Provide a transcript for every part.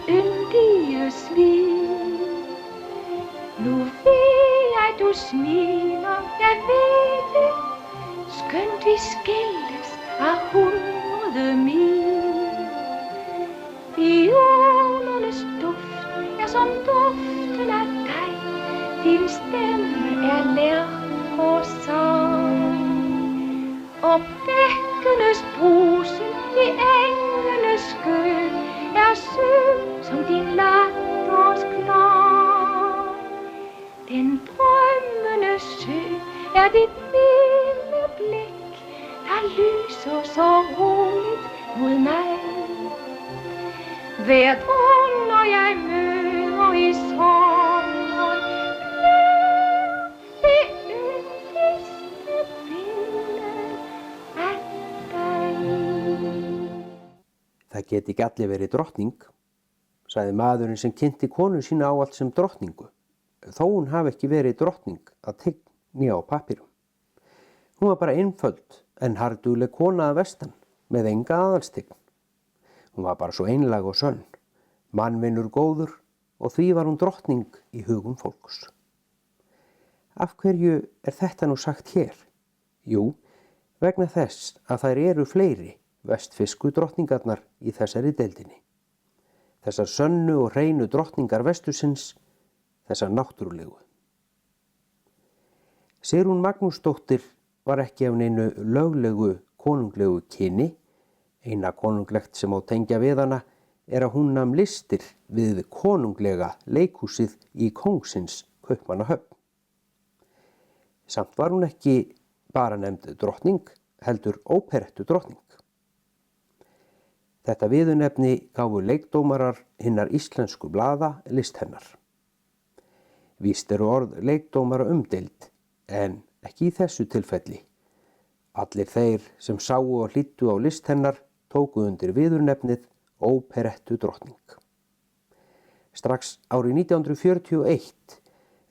yndige smil. Nu ved jeg, du smiler, jeg ved det, skønt vi skilles af 100 mil. Violernes duft er som duften af dig, din stemme er lærk og sang. Og bækkenes brusen i engenes skød er sød som din latters klang. Den drømmende sø er dit milde blik, der lyser så roligt mod mig. Hvert under jeg møder i sommeren bliver det yndigste billede af dig. Það geti ekki allir verið drottning, sagði maðurinn sem kynnti konu sína ávallt sem drottningu, þó hún hafi ekki verið drottning að tign né á pappírum. Hún var bara einföld en harðdugleg kona að vestan, með enga aðalstign. Hún var bara svo einlæg og sönn, mannvinur góður og því var hún drottning í hugum fólks. Af hverju er þetta nú sagt hér? Jú, vegna þess að þær eru fleiri vestfirsku drottningarnar í þessari deildinni. Þessar sönnu og hreinu drottningar vestusins, þessar náttúrulegu. Sigrún Magnúsdóttir var ekki af neinu löglegu konunglegu kyni. Eina konunglegt sem á tengja við hana er að hún nam listir við konunglega leikhúsið í Kóngsins Kaupmannahöfn. Samt var hún ekki bara nefnd drottning, heldur óperettu drottning. Þetta viðurnefni gáfu leikdómarar hinnar íslensku blaða list hennar. Víst eru orð leikdómara umdeild, en ekki í þessu tilfelli. Allir þeir sem sáu og hlýddu á list hennar tóku undir viðurnefnið óperettu drottning. Strax árið 1941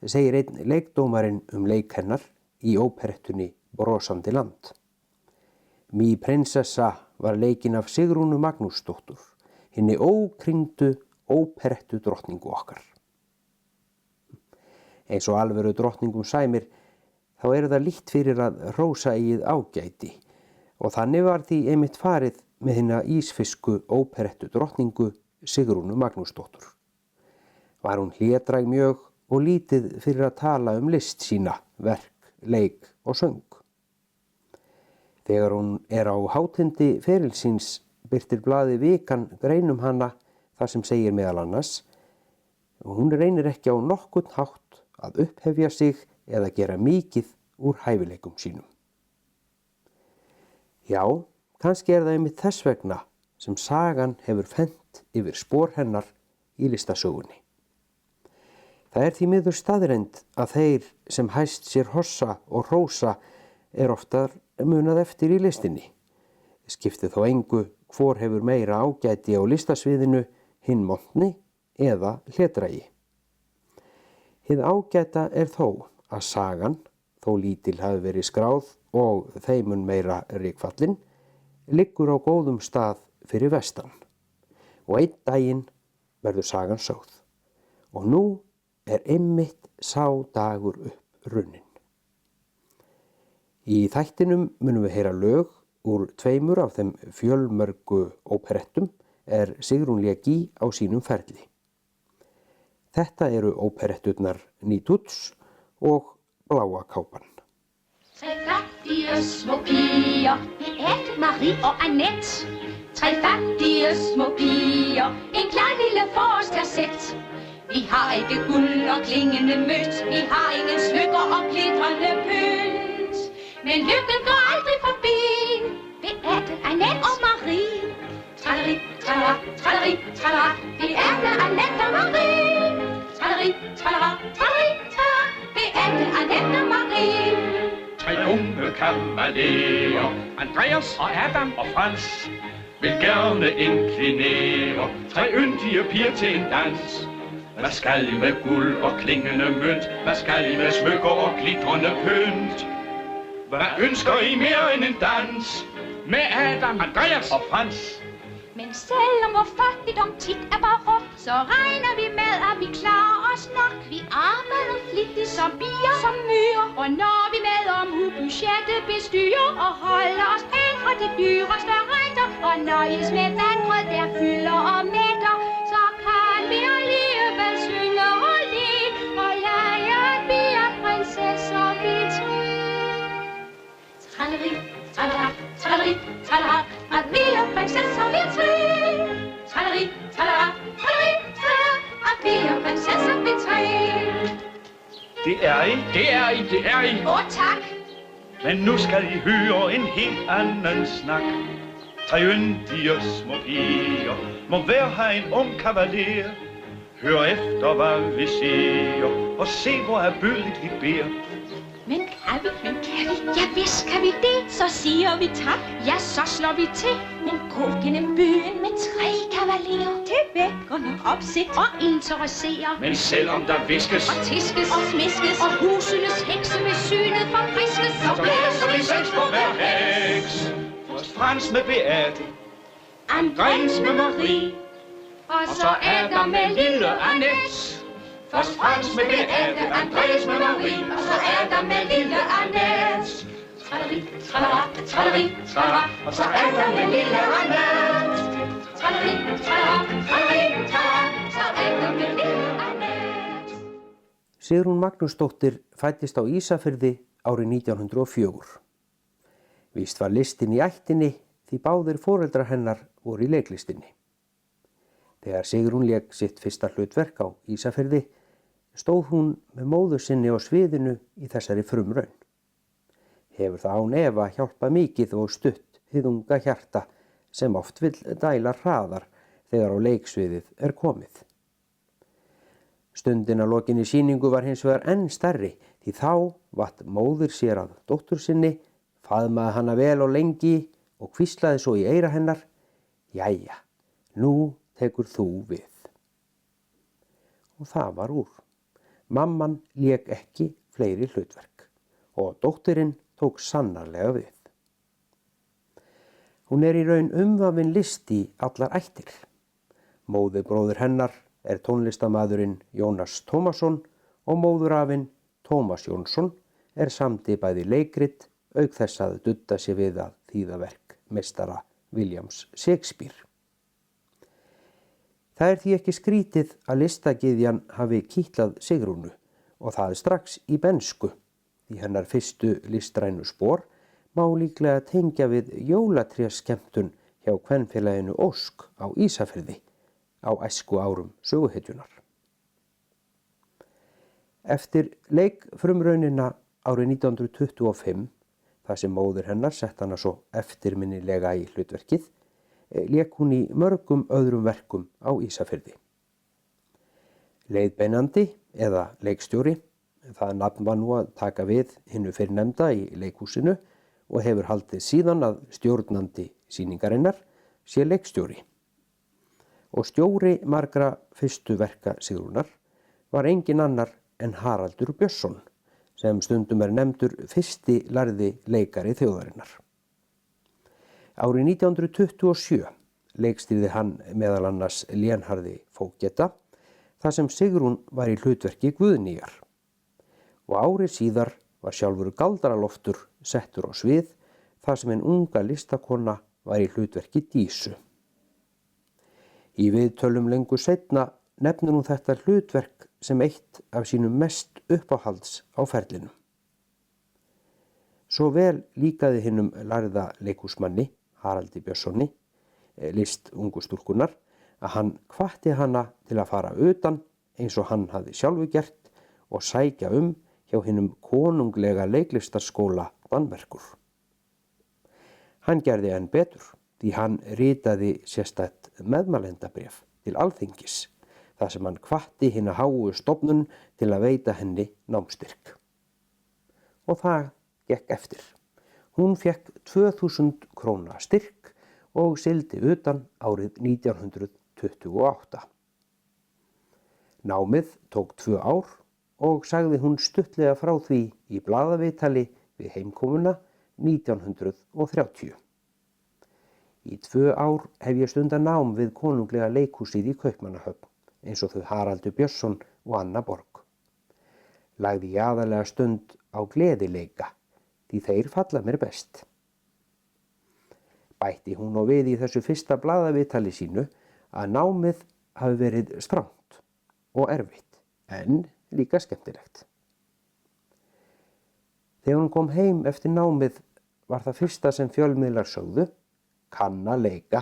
segir einn leikdómarinn leik hennar í óperettunni Brosandi land. Mý prinsessa var leikin af Sigrúnu Magnúsdóttur, hinni ókringdu óperettu drottningu okkar. Eins og alvöru drottningum sæmir, þá það lítt fyrir að hrósa eigið ágæti og þannig var því einmitt farið með hina ísfirsku óperettu drottningu Sigrúnu Magnúsdóttur. Var hún hlédræg mjög og lítið fyrir að tala list sína, verk, leik og söng. Þegar hún á hátindi ferilsins birtir blaðið Vikan grein hana þar sem segir meðal annars: hún reynir ekki á nokkurn hátt að upphefja sig eða gera mikið úr hæfileikum sínum. Já, kannski það einmitt þess vegna sem sagan hefur fennt yfir spor hennar í listasögunni. Það því miður staðreynd að þeir sem hæst sér hossa og hrósa oftar munað eftir í listinni. Skipti þó engu hvor hefur meira ágæti á listasviðinu, hinn montni eða hlédrægi. Hið ágæta þó að sagan, þó lítil hafi verið skráð og þeimun meira rykfallin, liggur á góðum stað fyrir vestan. Og einn daginn verður sagan sögð. Og nú einmitt sá dagur upp runnin. Í þættinum munum við heyra lög úr 2 af þeim fjölmörgu óperettum Sigrún lék í á sínum ferli. Þetta eru óperetturnar Nituts og Bláa kápan. 3 fattige små piger, Beate, Marie og Annette. 3 fattige små piger, en klar lille forårskassett. Vi har ikke guld og klingende mønt, vi har ingen smykker og glitrende pynt. Men lykken går aldrig forbi, Beate, Annette og Marie. Tralleri, tralala, tralleri, tralala, Beate, Annette og Marie. Tralleri, tralala, tralleri, tralala, Beate, Annette og Marie. 3 unge kavalerer, Andreas og Adam og Frans, vil gerne inklinere 3 yndige piger til en dans. Hvad skal I med guld og klingende mønt? Hvad skal I med smykker og glitrende pynt? Hvad ønsker I mere end en dans? Med Adam, Andreas og Frans. Men selvom vor fattigdom tit er barok, så regner vi med, at vi klarer os nok. Vi arbejder flittigt som bier, som myrer, og når vi med omhu budgettet bestyrer og holder os pænt fra de dyreste retter og nøjes med vandbrød, der fylder og mætter, så kan vi alligevel synge og le og lege, at vi er prinsesser vi tre. Tralleri, tralala, tralleri, tralala, at vi er prinsesser vi tre. Tralleri, tralala, tralleri, tralala, at vi er prinsesser vi tre. Det er I, det er I, det er I. Tak. Men nu skal I høre en helt anden snak. Tre yndige små piger må hver have en ung kavaler. Hør efter, hvad vi siger, og se, hvor er bødigt vi beder. Men kan vi? Ja, hvis kan vi det, så siger vi tak. Ja, så slår vi til, men gå gennem byen med tre kavalerer. Til vækkerne opsigt og interesserer. Men selvom der viskes og tiskes og smiskes og husenes hekse med synet forfriskes, så blæser vi seks på hver heks. Først Frans med Beate, Andreas med Marie, og så er der med lille Annette. Først Frans med Beate, Andreas med Marie, og så er der med lille Annette. Tralleri, tralala, tralleri, tralala, og så er der med lille Annette. Tralleri, tralala, tralleri, tralala, så er der med lille Annette. Sigrún Magnúsdóttir fæddist á Ísafirði árið 1904. Víst var listin í ættinni því báðir foreldrar hennar voru í leiklistinni. Þegar Sigrún lék sitt fyrsta hlutverk á Ísafirði stóð hún með móður sinni á sviðinu í þessari frumraun. Hefur það án efa hjálpað mikið og stutt hið unga hjarta sem oft vill dæla hraðar þegar á leiksviðið er komið. Stundin að lokinni sýningu var hins vegar enn stærri því þá vatt móðir sér að dóttur sinni, faðmaði hana vel og lengi og hvíslaði svo í eyra hennar: "Jæja, nú tekur þú við." Og það var úr. Mamman lék ekki fleiri hlutverk og dóttirinn tók sannarlega við. Hún er í raun umvafin list í allar ættir. Móðurbróðir hennar er tónlistarmaðurinn Jónas Tómasson og móðurafinn Tómas Jónsson er samdi bæði leikrit auk þess að dudda sér við að þýða verk meistara Williams Shakespeare. Það er því ekki skrítið að listagyðjan hafi kitlað Sigrúnu og það strax í bensku, því hennar fyrstu listrænu spor má líklega tengja við jólatrésskemmtun hjá kvenfélaginu Ósk á Ísafirði á æsku árum söguhetjunar. Eftir leikfrumraunina árið 1925, þar sem móðir hennar sett hana svo eftirminnilega í hlutverkið, lék hún í mörgum öðrum verkum á Ísafirði. Leiðbeinandi eða leikstjóri, það nafn var nú að taka við hinnu fyrrnefnda í leikhúsinu og hefur haldið síðan að stjórnandi sýningarinnar sé leikstjóri. Og stjóri margra fyrstu verka Sigrúnar var engin annar en Haraldur Björnsson, sem stundum er nefndur fyrsti lærði leikari þjóðarinnar. Árið 1927 leikstýrði hann meðal annars Lénharði Fógeta, þar sem Sigrún var í hlutverki Guðnýjar. Og árið síðar var sjálfur Galdraloftur settur á svið, þar sem en unga listakona var í hlutverki Dísu. Í viðtölum lengur seinna nefnir hún þetta hlutverk sem eitt af sínum mest uppáhalds á ferlinum. Svo vel líkaði hinum lærða leikhúsmanni, Haraldi Björnssoni, list ungu stúlkunnar, að hann hvatti hana til að fara utan eins og hann hafði sjálfu gert og sækja hjá hinum konunglega leiklistarskóla Danmerkur. Hann gerði enn betur því hann ritaði sérstætt meðmælendabréf til Alþingis, þar sem hann hvatti hina háu stofnun til að veita henni námstyrk. Og það gekk eftir. Hún fekk 2000 króna styrk og sigldi utan árið 1928. Námið tók 2 ár og sagði hún stuttlega frá því í blaðaviðtali við heimkomuna 1930. Í 2 ár hef ég stundað nám við konunglega leikhúsið í Kaupmannahöfn, eins og þau Haraldur Björnsson og Anna Borg. Lagði ég aðalega stund á gleðileika, því þeir falla mér best. Bætti hún og við í þessu fyrsta blaðaviðtali sínu að námið hafi verið strangt og erfitt, en líka skemmtilegt. Þegar hún kom heim eftir námið var það fyrsta sem fjölmiðlar sögðu: kann að leika.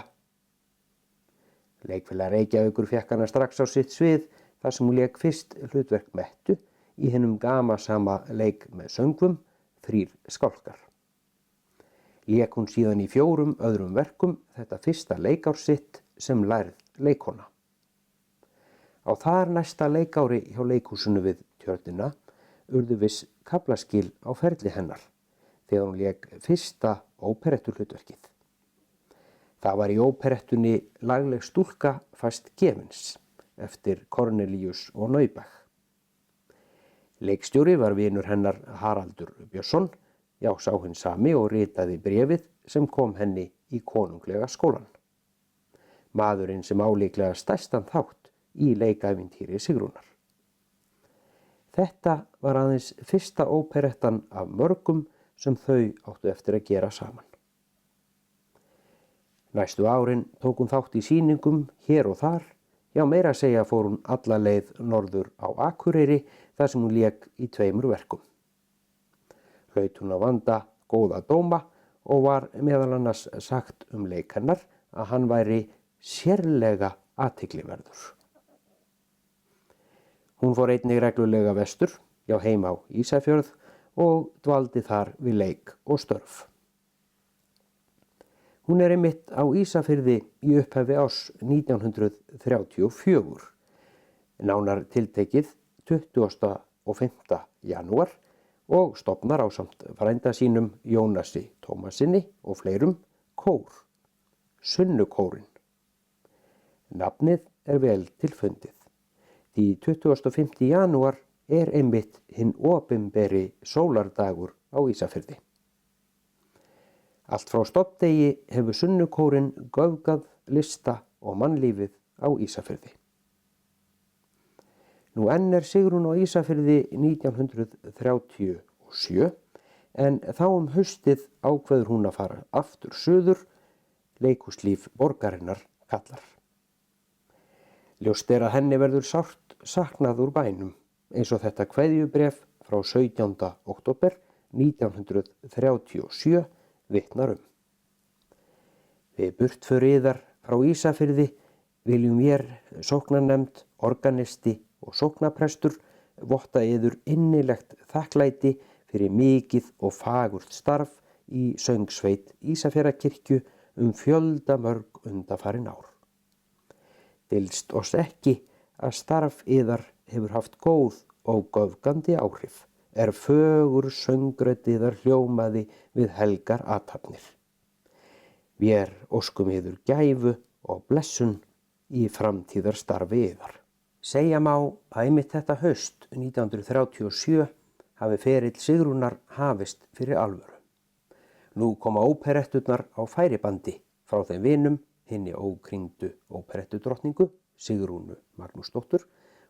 Leikfélag Reykjavíkur fékk hana strax á sitt svið þar sem hún lék fyrst hlutverk Mettu í hinum gamasama leik með söngvum, 3 skálkar. Lék hún síðan í 4 öðrum verkum þetta fyrsta leikár sitt sem lærð leikkona. Á þar næsta leikári hjá leikhúsinu við Tjörnina urðu viss kaflaskil á ferli hennar þegar hún lék fyrsta óperettuhlutverkið. Það var í óperettunni Lagleg stúlka fæst gefins eftir Cornelius og Neubach. Leikstjóri var vinur hennar Haraldur Björnsson, já sá hinn sami og ritaði bréfið sem kom henni í konunglega skólan. Maðurinn sem álíklega stærstan þátt í leikævintýri Sigrúnar. Þetta var aðeins fyrsta óperettan af mörgum sem þau áttu eftir að gera saman. Næstu árin tók hún þátt í sýningum hér og þar, já meira að segja fór hún alla leið norður á Akureyri þar sem hún lék í 2 verkum. Hlaut hún að vanda góða dóma og var meðal annars sagt leik hennar að hann væri sérlega athyglisverður. Hún fór einnig reglulega vestur, já heim á Ísafjörð og dvaldi þar við leik og störf. Hún einmitt á Ísafirði í upphafi árs 1934, nánar tiltekið 25. janúar og stofnar ásamt frænda sínum Jónasi Tómasinni og fleirum kór, Sunnukórinn. Nafnið vel tilfundið, því 25. janúar einmitt hinn opinberi sólardagur á Ísafirði. Allt frá stofndegi hefur Sunnukórinn göfgað lista og mannlífið á Ísafirði. Nú enn Sigrún á Ísafirði 1937 en þá haustið ákveður hún að fara aftur suður, leikhúslíf borgarinnar kallar. Ljóst að henni verður sárt saknað úr bænum, eins og þetta kveðjubréf frá 17. október 1937 vitnar Við burtför yðar frá Ísafirði viljum vér, sóknarnefnd, organisti og sóknarprestur, votta yður innilegt þakklæti fyrir mikið og fagurt starf í söngsveit Ísafjarðarkirkju fjölda mörg undanfarin ár. Dylst oss ekki að starf yðar hefur haft góð og göfgandi áhrif, fögur söngrödd yðar hljómaði við helgar athafnir. Vér óskum yður gæfu og blessun í framtíðarstarfi yðar. Segja má að einmitt þetta haust 1937 hafi ferill Sigrúnar hafist fyrir alvöru. Nú koma óperetturnar á færibandi frá þeim vinum, hinni ókringdu óperettudrottningu, Sigrúnu Magnúsdóttur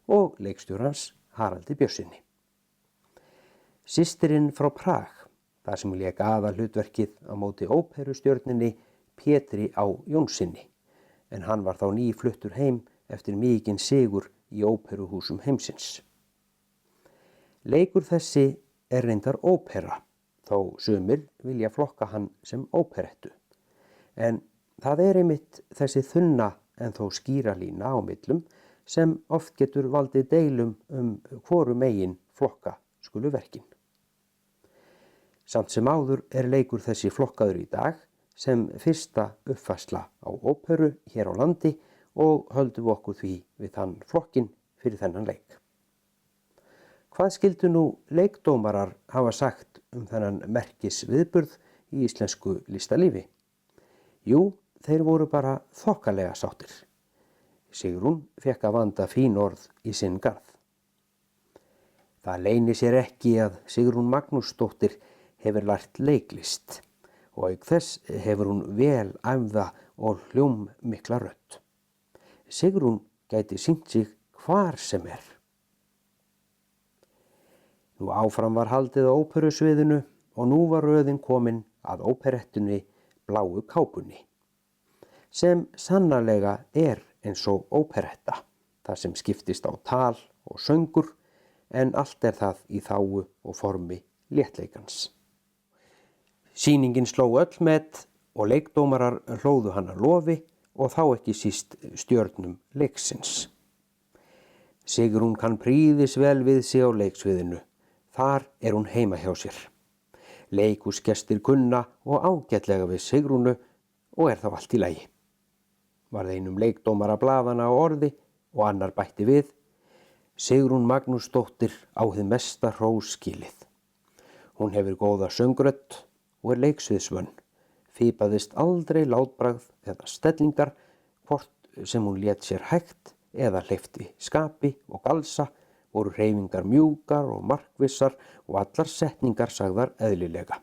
og leikstjórans Haraldi Björnssyni. Systirinn frá Prag, þar sem lék aðalhlutverkið á móti óperustjörninni Pétri á Jónssyni, en hann var þá nýfluttur heim eftir mikinn sigur í óperuhúsum heimsins. Leikur þessi reyndar ópera, þó sumir vilja flokka hann sem óperettu, en það einmitt þessi þunna en þó skýra lína á millum sem oft getur valdið deilum hvoru megin flokka skulu verkin. Samt sem áður leikur þessi flokkaður í dag sem fyrsta uppfærsla á óperu hér á landi og höldum okkur því við þann flokkin fyrir þennan leik. Hvað skildu nú leikdómarar hafa sagt þennan merkis viðburð í íslensku listalífi? Jú, þeir voru bara þokkalega sáttir. Sigrún fékk að vanda fín orð í sinn garð. Það leynir sér ekki að Sigrún Magnúsdóttir hefur lært leiklist og auk þess hefur hún vel æfða og hljómmikla rödd. Sigrún gæti sýnt sig hvar sem er. Nú áfram var haldið á óperusviðinu og nú var röðin komin að óperettunni Bláu kápunni, sem sannarlega eins og óperetta, þar sem skiptist á tal og söngur, en allt það í þágu og formi léttleikans. Sýningin sló öll met og leikdómarar hlóðu hana lofi og þá ekki síst stjörnum leiksins. Sigrún kann prýðis vel við sig á leiksviðinu. Þar hún heima hjá sér. Leikhúsgestir kunna og ágætlega við Sigrúnu og þá allt í lagi. Varð einum leikdómara blaðana á orði og annar bætti við: Sigrún Magnúsdóttir á hið mesta hrós skilið. Hún hefur góða söngrödd og leiksviðsvönn, fípaðist aldrei látbragð eða stellingar, hvort sem hún lét sér hægt eða hleypti skapi og galsa, voru hreyfingar mjúkar og markvissar og allar setningar sagðar eðlilega.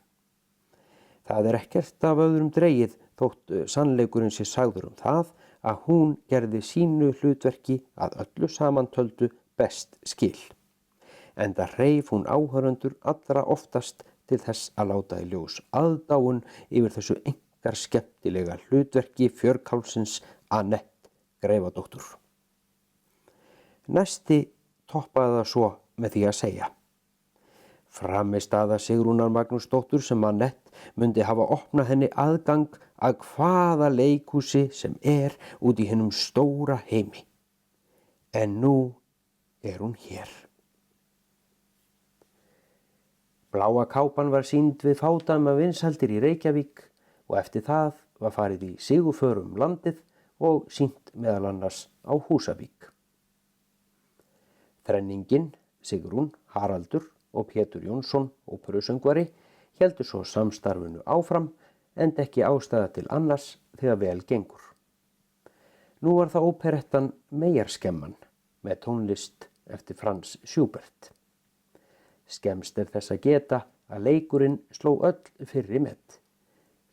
Það ekkert af öðrum dregið þótt sannleikurinn sé sagður það að hún gerði sínu hlutverki að öllu samantöldu best skil. Enda hreif hún áhorfendur allra oftast til þess að láta í ljós aðdáun yfir þessu einkar skemmtilega hlutverki fjörkálfsins Annette Greifadóttur. Næsti toppaði það svo með því að segja: Frammistaða Sigrúnar Magnúsdóttur sem Annette mundi hafa opnað henni aðgang að hvaða leikhúsi sem út í hinum stóra heimi. En nú hún hér. Bláa kápan var sýnd við fádæma vinsældir í Reykjavík og eftir það var farið í sigurför landið og sýnt meðal annars á Húsavík. Þrenningin, Sigrún, Haraldur og Pétur Jónsson, óperusöngvari, héldu svo samstarfinu áfram, enda ekki ástæða til annars þegar vel gengur. Nú var það óperettan Meyjarskemman með tónlist eftir Franz Schubert. Skemmst þess að geta að leikurinn sló öll fyrri met.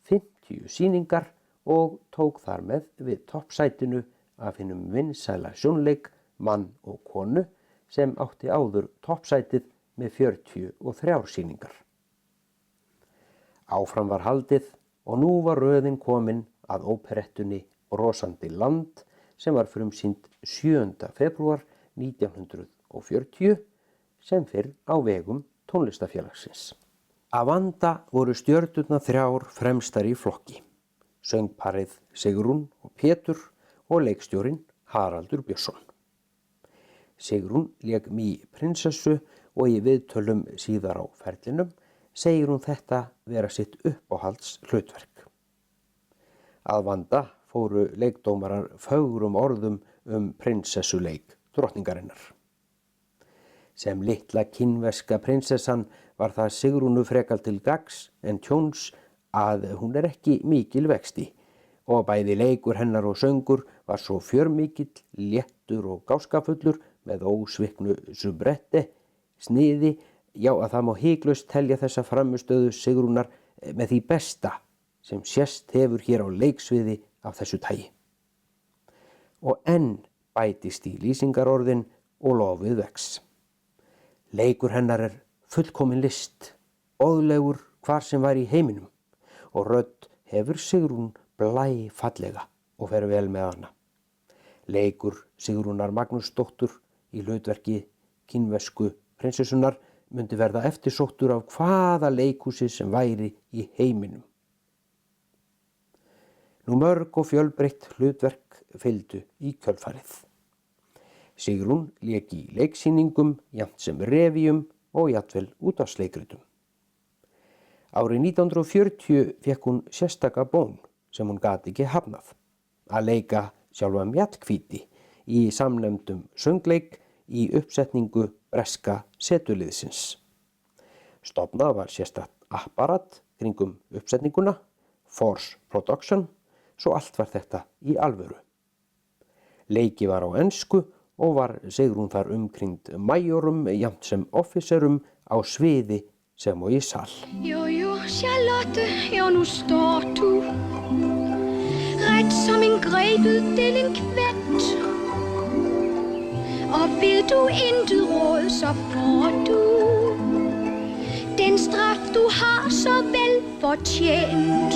50 sýningar og tók þar með við toppsætinu af hinum vinsæla sjónleik Mann og konu, sem átti áður toppsætið með 43 sýningar. Áfram var haldið og nú var röðin komin að óperettunni Brosandi land sem var frumsýnd 7. febrúar 1940 sem fyrr á vegum tónlistafélagsins. Að vanda voru stjörnurnar 3 fremstar í flokki, söngparið Sigrún og Pétur og leikstjórinn Haraldur Björnsson. Sigrún lék Mý prinsessu og í viðtölum síðar á ferlinum segir hún þetta vera sitt uppáhalds hlutverk. Að vanda fóru leikdómarar fögrum orðum prinsessuleik drottningarinnar. Sem litla kínverska prinsessan var það Sigrúnu frekar til gagns en tjóns að hún ekki mikil vexti og bæði leikur hennar og söngur var svo fjörmikill, léttur og gáskafullur með ósviknu subrette, sniði, já að það má hiklaust telja þessa frammistöðu Sigrúnar með því besta sem sést hefur hér á leiksviði af þessu tagi. Og enn bætist í lýsingarorðin og lofið vex. Leikur hennar fullkomin list, óðlegur hvar sem var í heiminum og rödd hefur Sigrún blæ fallega og fer vel með hana. Leikur Sigrúnar Magnúsdóttur í hlutverki kínversku prinsessunnar myndi verða eftirsóttur af hvaða leikhúsi sem væri í heiminum. Nú mörg og fjölbreytt hlutverk fylgdu í kjölfarið. Sigrún lék í leiksýningum, jafnt sem revíum og jafnvel útvarpsleikritum. Árið 1940 fékk hún sérstaka bón sem hún gat ekki hafnað, að leika sjálfa Mjallhvíti í samnefndum söngleik í uppsetningu breska setuliðsins. Stofnað var sérstakt apparat kringum uppsetninguna, Force Production, svo allt var þetta í alvöru. Leiki var á ensku og var Sigrún þar umkringd majorum jafnt sem officerum á sviði sem og í sal. Jo, Charlotte, jo, nu står du ret som en grebet delinkvent. Og ved du intet råd, så får du den straf, du har så vel fortjent.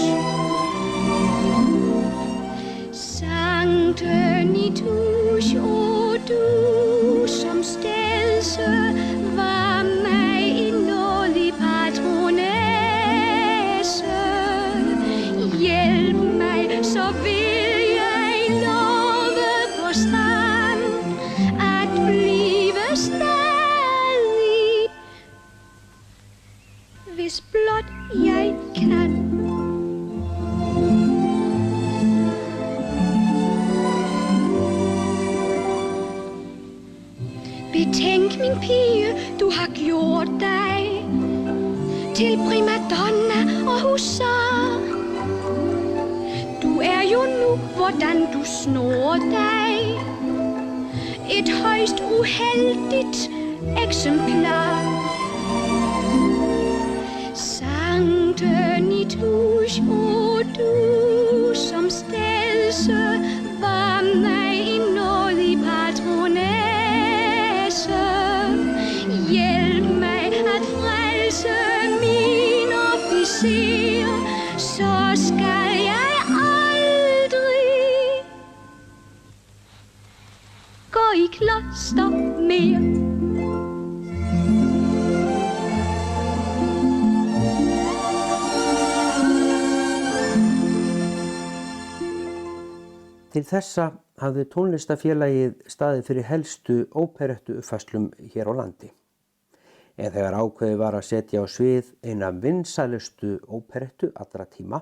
Sankte Nitouche, o du som stedse var mig en nådig patronesse. Hjælp mig, så vil jeg love på strand at blive stadig, hvis blot jeg kan. Betænk, min pige, du har gjort dig til primadonna og husar. Du er jo nu, hvordan du snor dig, et højst uheldigt eksemplar. Sankte Nitouche, o du som stedse var mig en nådig patronesse. Hjælp mig at frelse min officer, så skal jeg aldrig gå i kloster mere. Til þessa hafði tónlistafélagið staðið fyrir helstu óperettuuppfærslum hér á landi. En þegar ákveðið var að setja á svið eina vinsælustu óperettu allra tíma,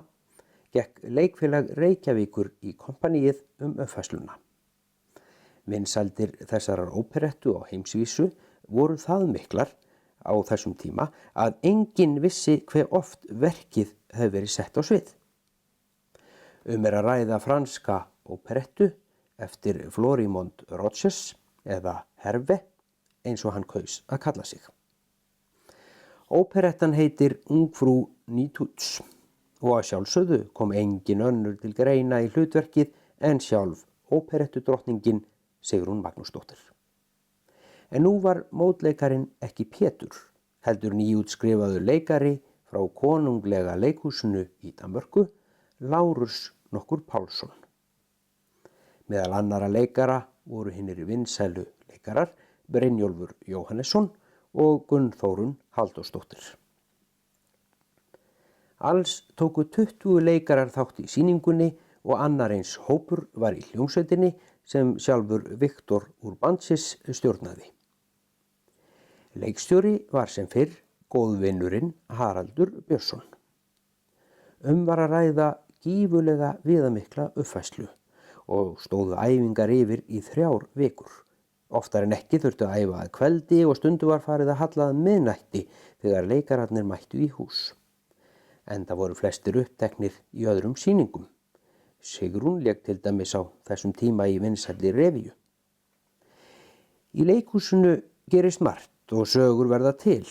gekk leikfélag Reykjavíkur í kompaníið uppfærsluna. Vinsældir þessarar óperettu á heimsvísu voru það miklar á þessum tíma að enginn vissi hve oft verkið hefði verið sett á svið. Er að ræða franska óperettu eftir Florimond Roches eða Herve, eins og hann kaus að kalla sig. Óperettan heitir Ungfrú Nitouche og að sjálfsögðu kom engin önnur til greina í hlutverkið en sjálf óperettudrottningin Sigrún Magnúsdóttir. En nú var mótleikarinn ekki Pétur, heldur nýútskrifaður leikari frá konunglega leikhúsinu í Danmörku, Lárus nokkur Pálsson. Meðal annara leikara voru hinir vinsælu leikarar Brynjólfur Jóhannesson og Gunnþórunn Halldórsdóttir. Alls tóku 20 leikarar þátt í sýningunni og annar eins hópur var í hljómsveitinni sem sjálfur Viktor Urbansis stjórnaði. Leikstjóri var sem fyrr góðvinurinn Haraldur Björnsson. Var að ræða gífurlega viðamikla uppfærslu og stóðu æfingar yfir í 3 vikur. Oftar en ekki þurftu að æfa að kveldi og stundu var farið að halla að miðnætti þegar leikararnir mættu í hús. Enda voru flestir uppteknir í öðrum sýningum. Sigrún lék til dæmis á þessum tíma í vinsælli revíu. Í leikhúsinu gerist margt og sögur verða til.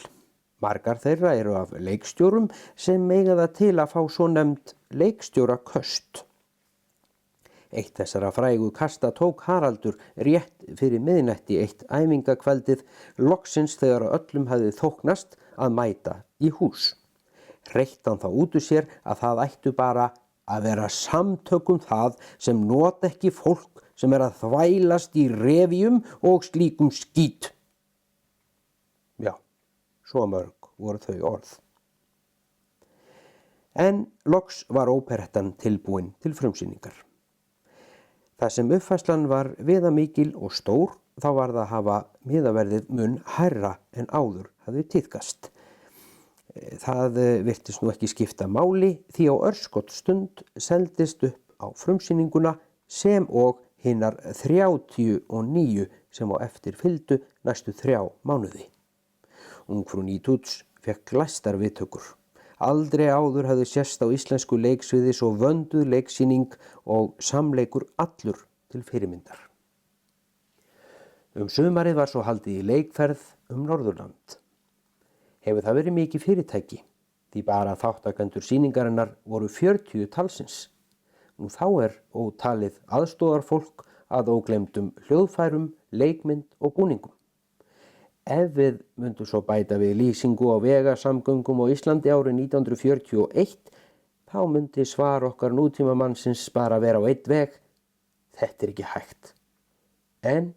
Margar þeirra eru af leikstjórum sem mega það til að fá svo nefnd leikstjóraköst. Eitt þessara frægu kasta tók Haraldur rétt fyrir miðnætti eitt æfingakveldið, loksins þegar öllum hefði þóknast að mæta í hús. Hreytti hann þá út úr sér að það ættu bara að vera samtökum það sem nota ekki fólk sem að þvælast í revíum og slíkum skít. Já, svo mörg voru þau orð. En loks var óperettan tilbúin til frumsýningar. Það sem uppfærslan var viðamikil og stór, þá var það að hafa miðaverðið mun hærra en áður hafði tíðkast. Það virtist nú ekki skipta máli því á örskotsstund seldist upp á frumsýninguna sem og hinar 39 sem á eftir fylgdu næstu 3 mánuði. Ungfrú Nitouche fékk glæstar viðtökur. Aldrei áður hafði sést á íslensku leiksviði svo vönduð leiksýning og samleikur allur til fyrirmyndar. Sumarið var svo haldið í leikferð Norðurland. hefur það verið mikið fyrirtæki, því bara þáttakendur sýningarinnar voru 40 talsins. Nú þá ótalið aðstoðarfólk að óglemdum hljóðfærum, leikmynd og búningum. Ef við myndum svo bæta við lýsingu á vegasamgöngum á Íslandi árið 1941, þá myndi svar okkar nútímamannsins bara vera á einn veg: þetta ekki hægt. En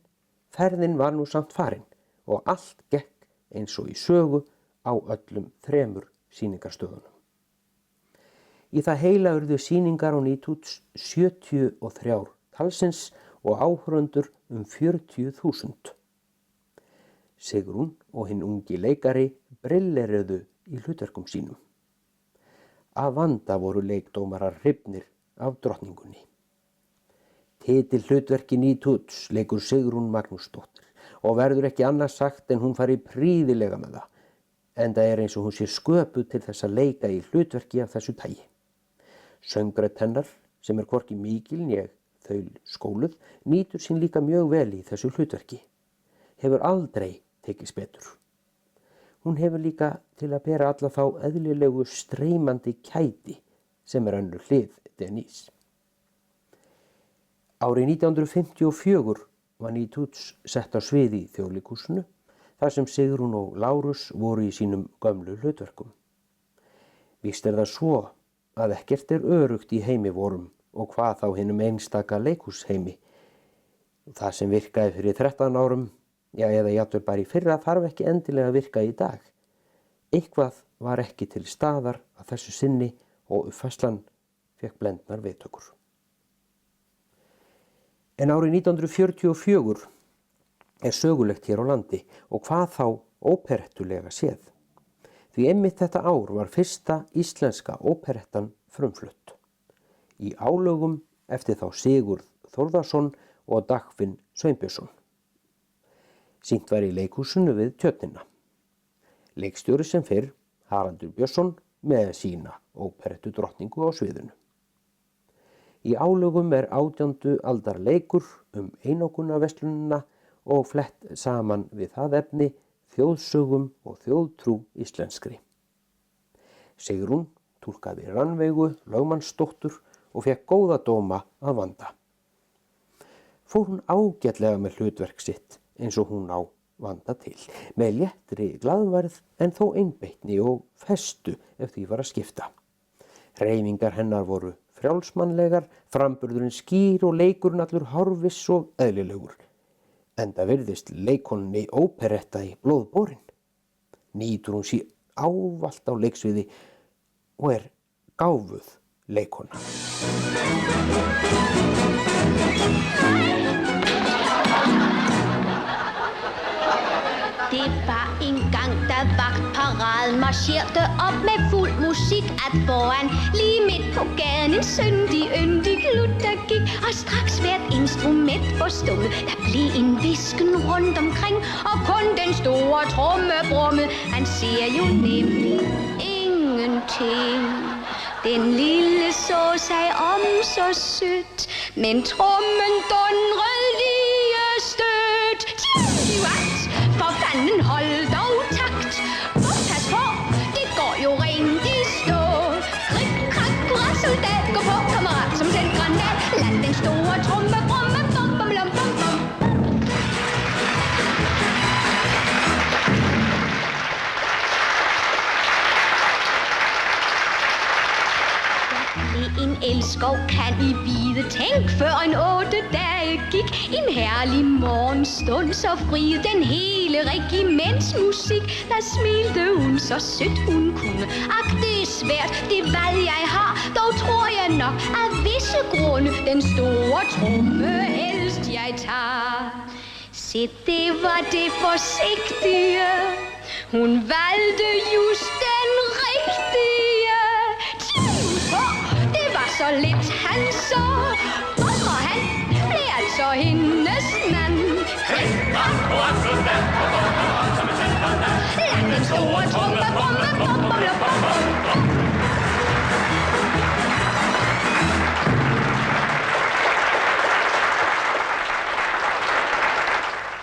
ferðin var nú samt farin og allt gekk eins og í sögu á öllum 3 sýningarstöðunum. Í það heila urðu sýningar á Nýtúts 73 talsins og áhorfendur 40.000. Sigrún og hinn ungi leikari brilleruðu í hlutverkum sínum. Að vanda voru leikdómarar hrifnir af drottningunni. Titilhlutverki Nýtúts leikur Sigrún Magnúsdóttir og verður ekki annað sagt en hún fari prýðilega með það, enda eins og hún sé sköpuð til þess að leika í hlutverki af þessu tagi. Söngrödd hennar, sem hvorki mikil né þaulskóluð, nýtur sín líka mjög vel í þessu hlutverki. Hefur aldrei tekist betur. Hún hefur líka til að bera alla þá eðlilegu streymandi kæti sem önnur hlið Denise. Árið 1954 var Nýtúts sett á svið í Þjóðleikhúsinu, þar sem Sigrún og Lárus voru í sínum gömlu hlutverkum. Víst það svo að ekkert öruggt í heimi vorum og hvað þá hinum einstaka leikhúsheimi. Það sem virkaði fyrir 13 árum, eða jafnvel bara í fyrra, þarf ekki endilega að virka í dag. Eitthvað var ekki til staðar að þessu sinni og uppfærslan fékk blendnar viðtökur. En árið 1944 sögulegt hér á landi og hvað þá óperettulega séð. Því einmitt þetta ár var fyrsta íslenska óperettan frumflutt. Í álögum eftir þá Sigurð Þórðarson og Dagfinn Sveinbjörnsson. Sýnt var í leikhúsinu við Tjörnina. Leikstjóri sem fyrr, Haraldur Björnsson, með sína óperettu drottningu á sviðinu. Í álögum 18. aldar leikur einokunarverslunina og flett saman við það efni þjóðsögum og þjóðtrú íslenskri. Sigrún túlkaði Rannveigu lögmannsdóttur og fékk góða dóma að vanda. Fór hún ágætlega með hlutverk sitt eins og hún á vanda til, með léttri glaðværð en þó einbeitni og festu ef því var að skipta. Hreyfingar hennar voru frjálsmannlegar, framburðurinn skýr og leikurinn allur hárviss og eðlilegur. Enda virðist leikonunni óperetta í blóðborin. Nýtur hún sér ávallt á leiksviði og gáfuð leikona. Det var en gang, da vagtparaden marcherte op med fuld musik at foran. Lige midt på gaden en yndig glut, der gik, og straks hvert instrument forstummede. Der blev en visken rundt omkring, og kun den store tromme brummede. Han ser jo nemlig ingenting. Den lille så sig om så sødt, men trommen dundrede lige stødt. For fanden, hold dog takt. Pas på, det går jo rent i stå. Krik, krak, krak, soldat, gå på, kammerat, som selv granat. Lad den store tromme brumme, bom, bom, lom, bom, bom. En elskov kan I vide. Tænk, før en 8 dage gik. En herlig morgenstund, så fri den hele regimentsmusik. Der smilte hun så sødt hun kunne. Ak, det er svært, det hvad jeg har. Dog tror jeg nok, af visse grunde den store tromme helst jeg tager. Se, det var det forsigtige. Hun valgte just den rigtige. Det var så lidt han så, og han blev altså hendes mand. Lad den store tromme brumme, bom, bom, bom, bom.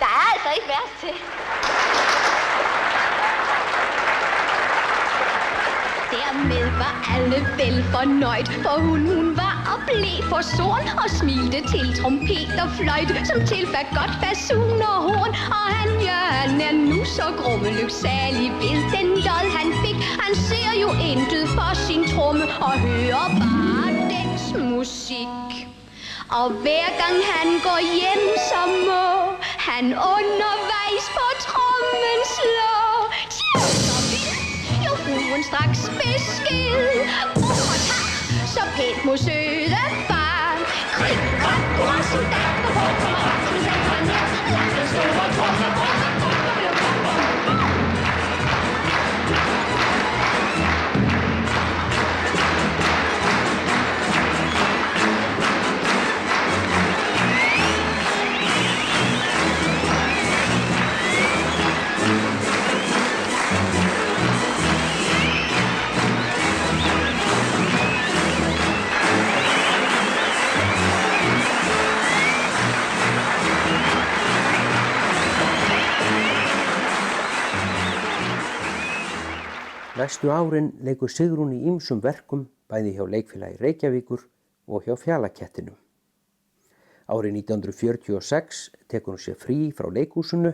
Der er altså ikke værst til. med var alle vel fornøjet, for hun var og blev for sorn og smilte til trompet og fløjte, som til godt basun og horn. Og han er nu så grummelyksalig ved den lod han fik. Han ser jo intet for sin tromme og hører bare dens musik. Og hver gang han går hjem, så må han undervejs på trommen slå. Så vil jo fruen straks besked. Og tak, så pænt må søde far. Krig, konkurrencen, der går på, kommer op til sætter ned. Lad den store tromme, Næstu árin leikur Sigrún í ýmsum verkum bæði hjá Leikfélagi Reykjavíkur og hjá Fjalakettinum. Árið 1946 tekur hún sér frí frá leikhúsinu,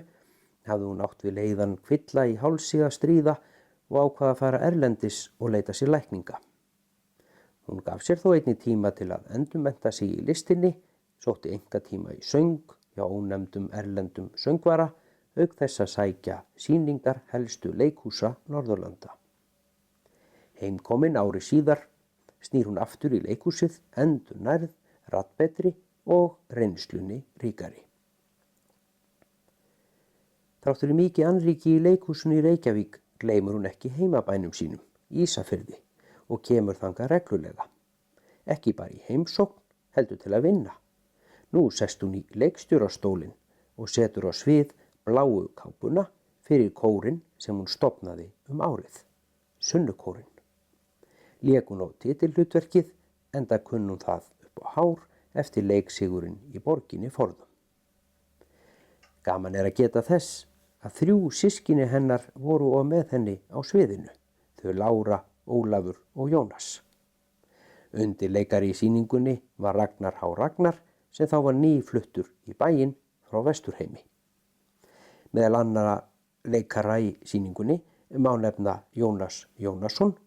hafði hún átt við leiðan kvilla í hálsi að stríða og ákvað að fara erlendis og leita sér lækninga. Hún gaf sér þó einnig tíma til að endurmennta sig í listinni, sótti einkatíma í söng hjá ónefndum erlendum söngvara, auk þess að sækja sýningar helstu leikhúsa Norðurlanda. Heimkomin ári síðar snýr hún aftur í leikhúsið, endurnærð, raddbetri og reynslunni ríkari. Þrátt fyrir mikið annríki í leikhúsinu í Reykjavík gleymir hún ekki heimabænum sínum, Ísafirði, og kemur þangað reglulega. Ekki bara í heimsókn, heldur til að vinna. Nú sest hún í leikstjórastólinn og setur á svið bláu kápuna fyrir kórinn sem hún stofnaði árið, Sunnukórinn. Lék hún á titilhlutverkið, enda kunn hún það upp á hár eftir leiksigurinn í Borginni forðum. Gaman er að geta þess að 3 systkini hennar voru og með henni á sviðinu, þau Lára, Ólafur og Jónas. Undirleikari í sýningunni var Ragnar H. Ragnar sem þá var nýfluttur í bæinn frá Vesturheimi. Meðal annarra leikara í sýningunni má nefna Jónas Jónasson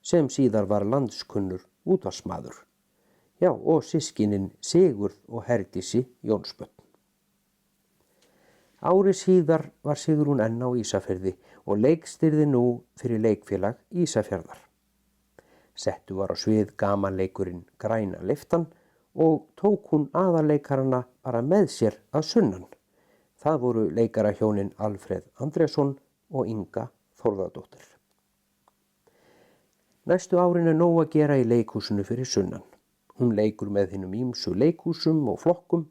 sem síðar var landskunnur útvarpsmaður. Já, og systkinin Sigurð og Herdísi Jónsbörn. Ári síðar var Sigrún enn á Ísafirði og leikstýrði nú fyrir Leikfélag Ísafjarðar. Settu var á svið gamanleikurinn Græna lyftan og tók hún aðalleikarana bara með sér að sunnan. Það voru leikarahjónin Alfreð Andrésson og Inga Þórðardóttir. Næstu árin er nóg að gera í leikhúsinu fyrir sunnan. Hún leikur með hinum ýmsu leikhúsum og flokkum,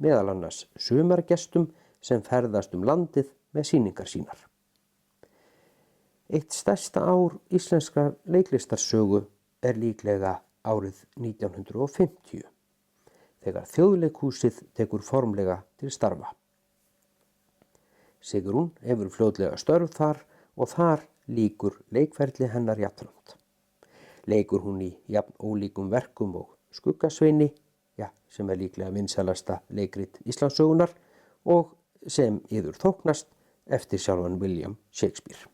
meðal annars sumargestum sem ferðast landið með sýningar sínar. Eitt stærsta ár íslenska leiklistarsögu er líklega árið 1950, þegar Þjóðleikhúsið tekur formlega til starfa. Sigrún hefur fljótlega störf þar og þar lýkur leikferli hennar jafnframt. Leikur hún í jafn ólíkum verkum og Skuggasveini, sem er líklega vinsælasta leikrit Íslandssögunnar og sem yður þóknast eftir sjálfan William Shakespeare.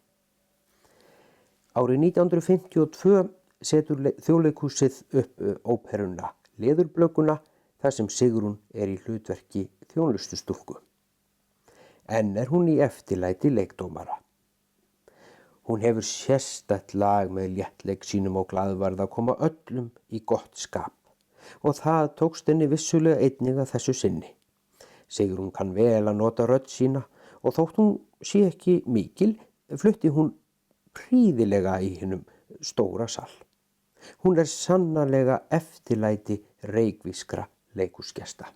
Árið 1952 setur Þjóðleikhúsið upp óperuna Leðurblökuna þar sem Sigrún er í hlutverki þjónustustúlku. En er hún í eftirlæti leikdómara. Hún hefur sérstætt lag með léttleik sínum og glaðværð að koma öllum í gott skap og það tókst henni vissulega einnig að þessu sinni. Sigrún kann vel að nota rödd sína og þótt hún sé ekki mikil, flutti hún prýðilega í hinum stóra sal. Hún er sannarlega eftirlæti reykvískra leikhúsgesta.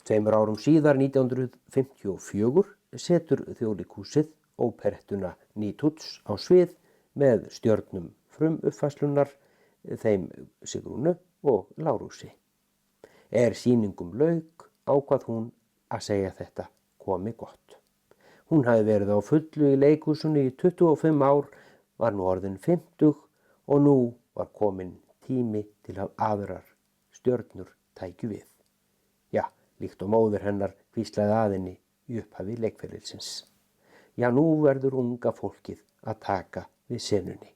2 árum síðar, 1954, setur Þjóðleikhúsið óperettuna Nýtuts á svið með stjörnum frumuppfærslunar, þeim Sigrúnu og Lárúsi. Er sýningum lauk ákvað hún að segja þetta komi gott. Hún hafi verið á fullu í leikhúsinu í 25 ár var nú orðin 50 og nú var kominn tími til að aðrar stjörnur tækju við. Já, líkt og móðir hennar hvíslaði að henni í upphafi leikferilsins. Já, nú verður unga fólkið að taka við senunni.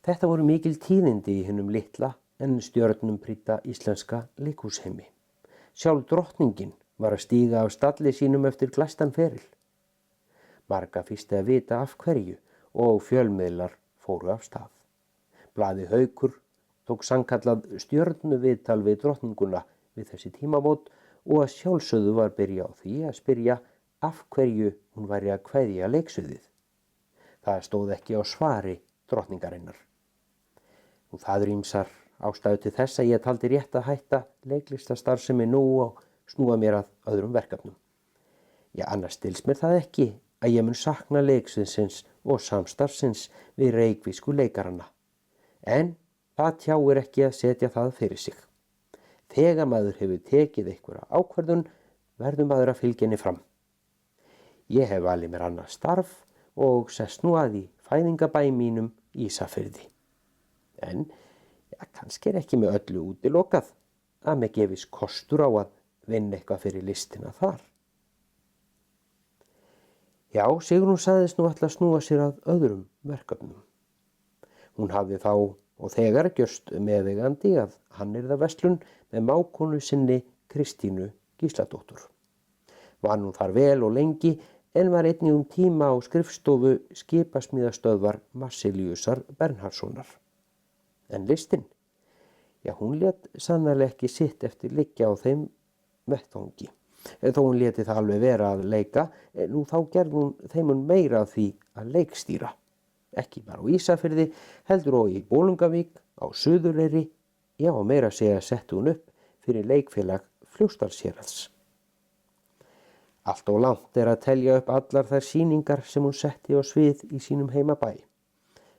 Þetta voru mikil tíðindi í hinum litla en stjörnum prýdda íslenska leikhúsheimi. Sjálf drottningin var að stíga af stalli sínum eftir glæstan feril. Marga fyrsti að vita af hverju og fjölmiðlar fóru af stað. Blaðið Haukur tók sannkallað stjörnuviðtal við drottninguna við þessi tímamót og að sjálfsögðu var byrja á því að spyrja af hverju hún væri að kveðja leiksviðið. Það stóð ekki á svari drottningarinnar. Og það eru ýmsar ástæður til þess að ég taldi rétt að hætta leiklistastarfsemi nú og snúa mér að öðrum verkefnum. Já, annars stilst mér það ekki að ég mun sakna leiksviðsins og samstarfsins við reykvísku leikaranna. En það tjáir ekki að setja það fyrir sig. Þegar maður hefur tekið einhverja ákvörðun verður maður að fylgja henni fram. Ég hef valið mér annað starf og sest nú að í fæðingabæ mínum Ísafirði. En kannski ekki með öllu útilokað að mig gefist kostur á að vinna eitthvað fyrir listina þar. Já, Sigrún sagðist nú ætla að snúa sér að öðrum verkefnum. Hún hafði þá og þegar gjörst meðeigandi að hannyrðaverslun með mákonu sinni Kristínu Gísladóttur. Var nú þar vel og lengi en var einnig tíma á skrifstofu skipasmíðastöðvar Marsiliusar Bernharðssonar. En listin, já, hún lét sannarlega ekki sitt eftir liggja á þeim vettvangi. Þó hún léti það alveg vera að leika, nú þá gerði hún þeim meira af því að leikstýra. Ekki bara á Ísafirði, heldur og í Bolungavík, á Suðureyri, já, og meira að segja setti hún upp fyrir leikfélag Fljótsdalshéraðs. Allt og langt að telja upp allar þær sýningar sem hún setti á svið í sínum heimabæ.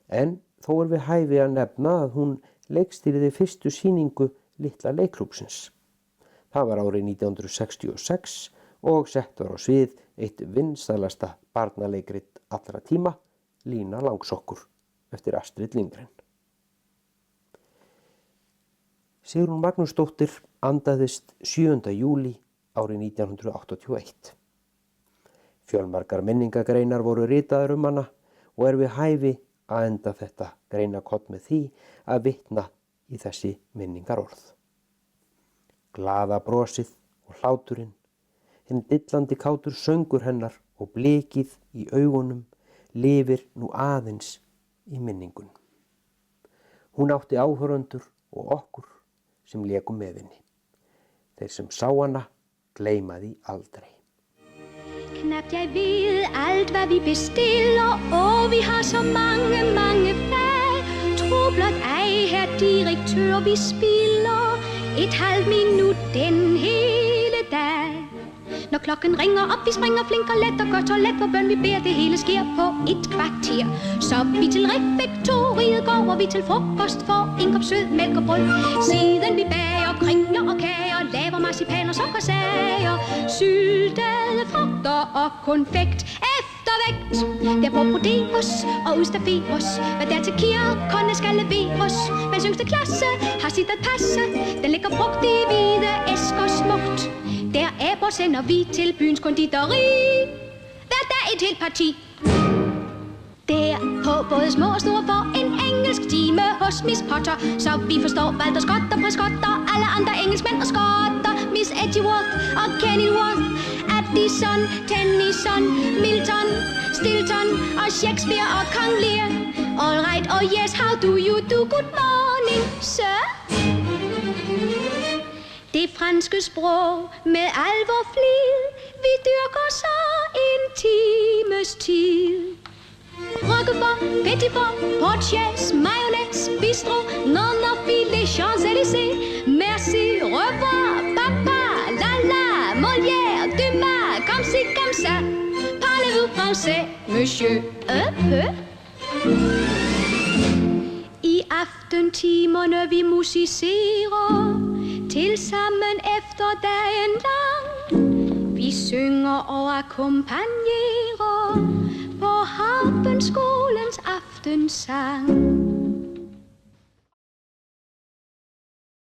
En þó við hæfi að nefna að hún leikstýrði fyrstu sýningu Litla leikklúbbsins. Það var árið 1966 og sett var á svið eitt vinsælasta barnaleikrit allra tíma, Lína Langsokkur, eftir Astrid Lindgren. Sigrún Magnúsdóttir andaðist 7. júlí árið 1981. Fjölmargar minningagreinar voru ritaðar hana og við hæfi að enda þetta greinakott með því að vitna í þessi minningarorð. Glaða brosið og hláturinn, hinn dillandi kátur söngur hennar og blikið í augunum lifir nú aðeins í minningun. Hún átti áhorfendur og okkur sem lékum með henni. Þeir sem sá hana gleyma því aldrei. Knapt jeg ved alt, hvad vi bestiller, og vi har så mange, mange fag. Tro blot ej, herr direktør, vi spiller et halvt minut den hele dag. Når klokken ringer op, vi springer flink og let og gør toilet på bøn, vi beder, det hele sker på et kvarter. Så vi til refektoriet går, og vi til frokost får en kop sød mælk og brød. Siden vi bager kringler og kager, laver marcipan og sukkersager, syltede frugter og konfekt. Eftervægt, der på Prodeos og Ustafeos, hvad der til kirkerne skal leveres. Mens yngste klasse har sit at passe, den ligger brugt i hvide æsker smukt. Derefter sender vi til byens konditori, hver dag et helt parti. Der på både små og store får en engelsk time hos Miss Potter, så vi forstår Walter Scott og Prescott og alle andre engelskmænd og skotter. Miss Edgeworth og Kenilworth, Addison, Tennyson, Milton, Stilton og Shakespeare og Kong Lear. All right, oh yes, how do you do? Good morning, sir. Det franske sprog med alvor flid, vi dyrker så en times tid. Roquefort, petit fort, portchaise, mayonnaise, bistro, non-filet, Champs-Élysées. Merci, revoir, papa, la, Molière, Dumas, comme ça. Parlez-vous français, monsieur? I aftentimerne vi musicerer, til sammen efter dagen lang. Vi synger og akkompagnerer på harpen skolens aftensang.